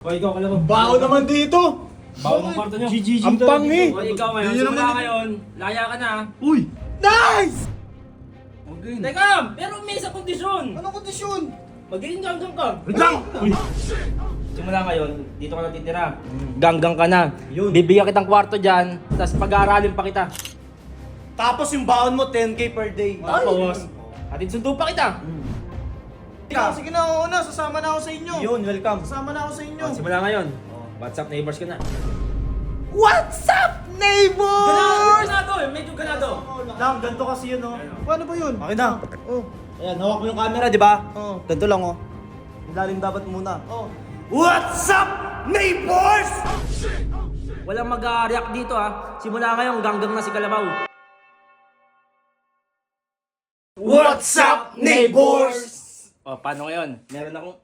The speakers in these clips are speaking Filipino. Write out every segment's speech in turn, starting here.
O ikaw ka lang. Bao naman dito! Bao ng kwarto nyo. Ang pangi! O ikaw ngayon, Yun simula naman. ngayon, laya ka na. Uy! Nice! Teka, pero may isang kondisyon. Anong kondisyon? Magiging ganggang ka. Lang! Simula ngayon, dito ka natitira. Ganggang ka na. Bibigyan kitang kwarto dyan, tapos pag-aaralin pa kita. Tapos yung baon mo 10k per day. Tapos, atin sundo pa kita. Sige na, oo na, sasama na ako sa inyo. Yun, welcome. Sasama na ako sa inyo. O, simula ngayon, WhatsApp neighbors ka na. What's up, neighbors? Ganado eh, medyo ganado. Lang, ganito kasi yun, oh. Paano ba yun? Okay na. Oh. Ayan, hawak mo yung camera, di ba? Oh. Ganito lang, oh. Ilalim dapat muna. Oh. What's up, neighbors? Walang mag-react dito ha. Simula ngayon, ganggang na si Kalabaw. What's up, neighbors? O, paano ngayon?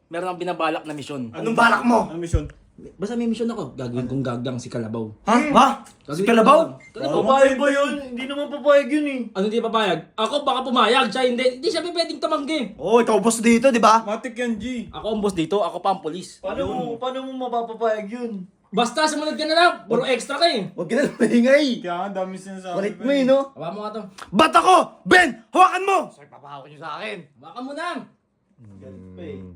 Meron akong binabalak na misyon. Anong balak mo? Ang mission? Basta may misyon ako. Gagawin kong gagang si Kalabaw. Ha? Ha? Si Kalabaw? Papayag ba yun? Hindi naman papayag yun eh. Ano hindi papayag? Ako baka pumayag, siya hindi. Hindi siya pwedeng tumanggi. Oh, ikaw boss dito, di ba? Matik yan, G. Ako ang boss dito, ako pa ang polis. Paano mo mapapapayag yun? Basta sumunod ka na lang. Puro extra ka eh. Huwag ka na lumahingay. Kaya nga, dami sinasabi. Walit mo, no? Hawa mo nga to. Ba't ako? Ben, hawakan mo! Sorry, papahawak niyo sa akin. Hawakan mo na.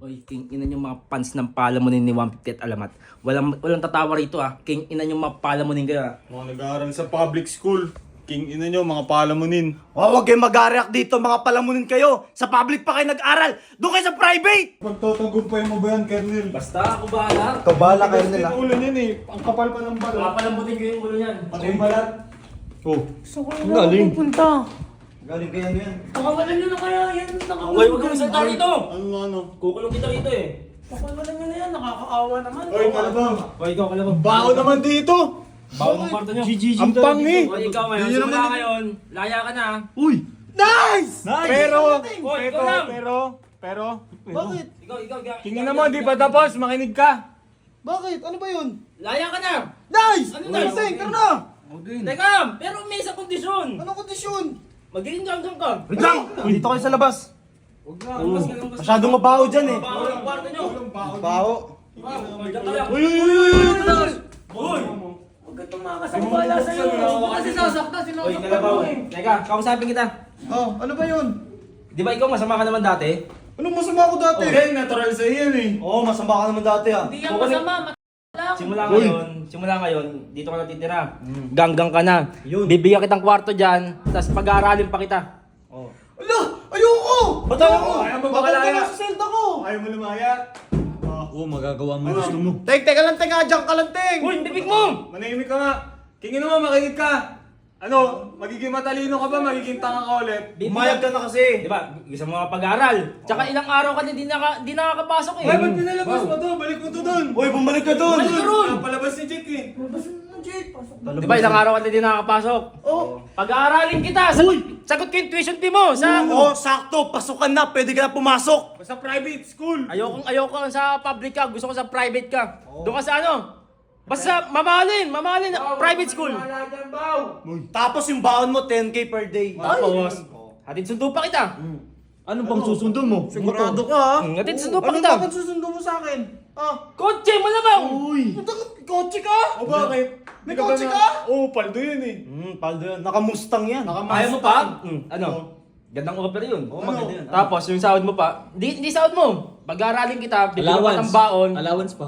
Oy, king ina yung mga fans ng palamunin ni 150 at alamat. Walang tatawa rito ah. King ina yung mga palamunin kayo ah. Mga nag-aaral sa public school. King ina nyo, mga palamunin. Oh, huwag kayong mag-react dito, mga palamunin kayo. Sa public pa kayo nag-aral. Doon kayo sa private! Pagtatagumpay mo ba yan, Kernel? Basta ako bahala. Ikaw bahala kayo Tigas nila. din ulo niyan eh. Ang kapal pa ng bala. Papalambutin ko yung ulo niyan. Pati yung balat. Oh. Ang galing. Galing kaya yan. Pakawalan nyo na kaya yan. Huwag mo salita rito. Ano? Kukulong kita rito eh. Pakawalan nyo na yan. Nakakaawa naman. Oy, Kalabaw. O ikaw ka lang. Bao naman dito! Bao ng kwarto nyo. Ang pangi! O ikaw ngayon, Yun simula naman. ngayon, laya ka na. Uy! Nice! Pero, Hoy, ikaw lang. pero. Bakit? Ikaw. Tingin mo, di pa tapos, makinig ka. Bakit? Ano ba yun? Laya ka na. Nice! Ano nice? Tara na! Teka, pero may isang kondisyon. Anong kondisyon? Magiging ganggang ka. Wait lang! Dito kayo sa labas. Huwag na, labas ka lang. Masyadong mabaho dyan eh. Baho ng kwarto nyo. Baho. Uy! Uy! Huwag ka tumakas ang bala sa'yo. Kasi sasakta, Uy, Kalabaw. Teka, kausapin kita. Oh, ano ba yun? Di ba ikaw masama ka naman dati? Anong masama ako dati? Natural sa yan eh. Oo, masama ka naman dati ah. Hindi yan masama, Simula ngayon, dito ka natitira. Ganggang ka na. Bibigyan kitang kwarto dyan, tapos pag-aaralin pa kita. Ala! Ayoko! Ba't ayoko? Ayaw mo ba Bakit kalaya? ka sa selda ko? Ayaw mo lumaya. Oo, magagawa mo gusto mo. Teka lang, teka, ka lang, Teng! Uy, bibig mo! Manahimik ka nga. Kingin mo, makinig ka. Ano, magiging matalino ka ba? Magiging tanga ka ulit? Umayag ka na kasi. Di ba? Gusto mo mga pag-aaral. Tsaka ilang araw ka na di nakakapasok eh. Ay, ba't pinalabas mo to? Balik mo to doon. Uy, bumalik ka doon! Balik ka doon! Palabas si Jake eh. Di ba ilang araw ka na di nakakapasok? Oh! Pag-aaralin kita! Sagot ko yung tuition fee mo! Oo, sakto! Pasukan na! Pwede ka na pumasok! Basta private school. Ayoko sa public ka, gusto ko sa private ka. Doon ka sa ano? Basta mamahalin, private school. Tapos yung baon mo 10k per day. Tapos, hatid sundo pa kita. Ano bang susundo mo? Sigurado ka ha? Hatid sundo pa kita. Bakit susundo mo sa akin? Ah? Kotse mo na ba? Uy! Kotse ka? O bakit? May Di ba kotse na- ka? Oo, paldo yun eh. Paldo yan. Naka-mustang yan. Ayaw mo pa? Ano? Gandang offer yun. Oo, maganda yun. Tapos yung sahod mo pa, hindi sahod mo. Pag-aaralin kita, bibigyan ka ng baon. Allowance pa.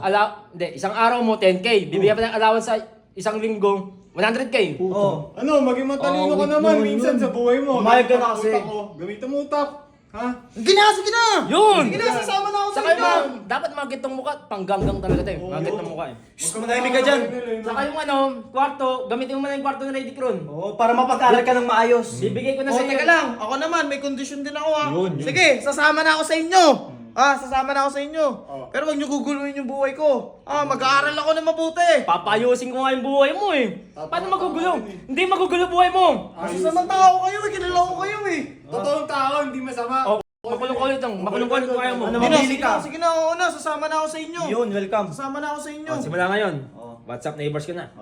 Hindi, isang araw mo 10k. Bibigyan pa ng allowance sa isang linggo 100k. Oo. Ano, maging matalino ka naman minsan sa buhay mo. Umayag ka na kasi. Utak ko. Gamitin mo utak. Ha? Sige na! Sige na! Yun! Sige na! Sasama na ako sa Saka inyo! yung dapat magitong mukha, panggang talaga tayo. Magitong mukha eh. Huwag ka manahimik ka dyan! Saka yung ano, kwarto, gamitin mo muna yung kwarto ni Lady Kron. Oo, para mapag-aral ka ng maayos. Bibigay ko na Oh, sa iyo. teka lang. Ako naman, may condition din ako ha. Sige, sasama na ako sa inyo. Sasama na ako sa inyo. Pero wag niyo guguluhin yung buhay ko. Mag-aaral ako na mabuti. Papayusin ko nga yung buhay mo eh. Paano magugulo? Hindi magugulo buhay mo. Masasamang tao kayo eh. Kilala ko kayo eh. Totoong tao, hindi masama. Oh, makulong-kulit lang. Makulong-kulit ko kaya mo. Ano, mamili ka? Sige na, oo na. Sasama na ako sa inyo. Yun, welcome. Sasama na ako sa inyo. Simula ngayon, WhatsApp neighbors ka na.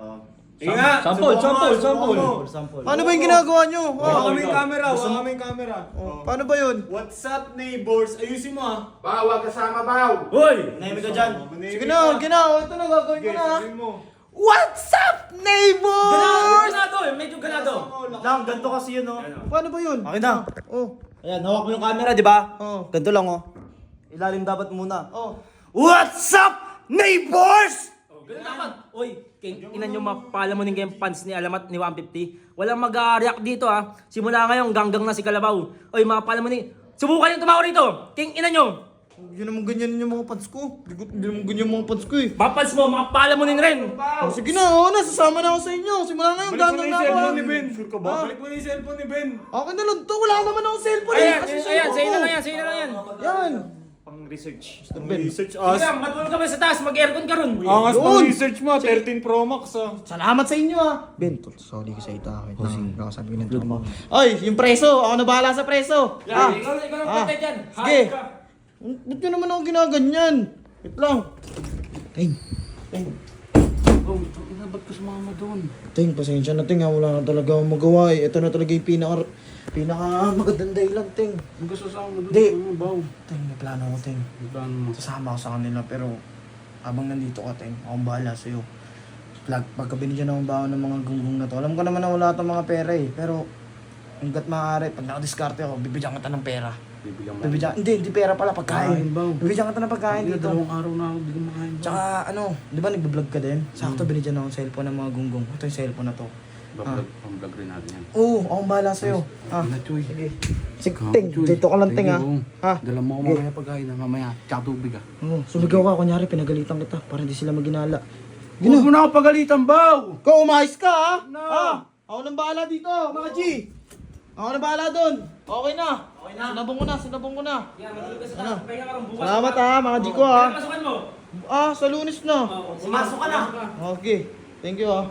Sige nga, Sample, subukan sample, mo. sample. Paano ba yung ginagawa nyo? Wala kami yung camera, wala kami yung camera. Paano ba yun? What's up, neighbors? Ayusin mo ah. Bawal kasama, baw! Hoy! Nahimik ka dyan. Sige na, ito na, gagawin ko Sige, na. sabihin mo. What's up, neighbors? Ganado eh, medyo ganado. Lang, ganito kasi yun, oh. Paano ba yun? Okay na. Oh, Ayan, hawak mo yung camera, di ba? oh, Ganito lang, oh. Ilalim dapat muna. oh. What's up, neighbors? Ganun dapat. Oy, king ina nyo mapala mo ng game fans ni Alamat ni 150. Walang mag-react dito ah. Simula ngayon, ganggang na si Kalabaw. Oy, mapala mo ni... Subukan yung tumawa rito. King ina nyo. Hindi naman ganyan yung mga fans ko. Hindi naman ganyan yung mga fans ko eh. Mapals mo, mapala mo rin rin. Oh, sige na, nasasama na ako sa inyo. Simula ngayon, Balik mo na gano'n yung na ako. cellphone ah. ni Ben. Sure ka ba? Ah. Balik mo na yung cellphone ni Ben. Akin na lang to, wala naman akong cellphone eh. Ayan, Kasi ayan, cellphone sa'yo na ko. lang yan, sa'yo na lang yan. Yan. Pang research. Ben. Research Sige us. lang, matulog ka ba sa taas, mag-aircon ka ron. Angas Yun. pang research mo, 13 Pro Max ah. Salamat sa inyo ah. Ben, sorry ka sa ita. Nakasabi ko ng truth mo. Ay, yung preso. Ako na bahala sa preso. Yan, ikaw ang patay dyan. Sige. Hayop ka. Ba't nyo naman ako ginaganyan? Wait lang. Ting. Ba't ka sumama doon? Ting, pasensya na Ting ha. Wala na talaga akong magawa eh. Ito na talaga yung pinaka magandang dahilan Ting. Ang gusto sa akin doon. Di. Baw. Ting, may plano ko Ting. Plano mo. Sasama ako sa kanila pero habang nandito ka Ting, akong bahala sa'yo. Pagka binigyan akong baon ng mga gunggong na to, alam ko naman na wala itong mga pera eh. Pero hanggat maaari, pag nakadiskarte ako, bibigyan kita ng pera. Bibigyan mo. Hindi pera pala, pagkain. Pagkain, baw. Bibigyan kita ng pagkain Hindi, dito. dalawang araw na ako, di ko makain. Tsaka ano, di ba nagbablog ka din? Sakto binigyan ako ng cellphone ng mga gunggong. Ito yung cellphone na to. Pang-vlog rin natin yan. Oo, akong bahala sa'yo. Ah, Na, Choy. sige. Sige, Ting, dito ka lang Ting ha. Ha? Dala mo ako mamaya pagkain na mamaya. Tsaka tubig ah. Oo, sumigaw ka, kunyari pinagalitan kita para hindi sila maginala. Huwag mo na ako pagalitan, baw! Ikaw, umayos ka ha? Ah, ako nang bahala dito, mga G. Ako nang bahala doon. Okay na. Sinabong ko na. Yan, matulog ka sa taas. Pahinga ka ron bukas. Salamat ha, mga G ko ha. Pasukan mo. Ah, sa Lunes na. Pumasok ka na. Okay, thank you ha.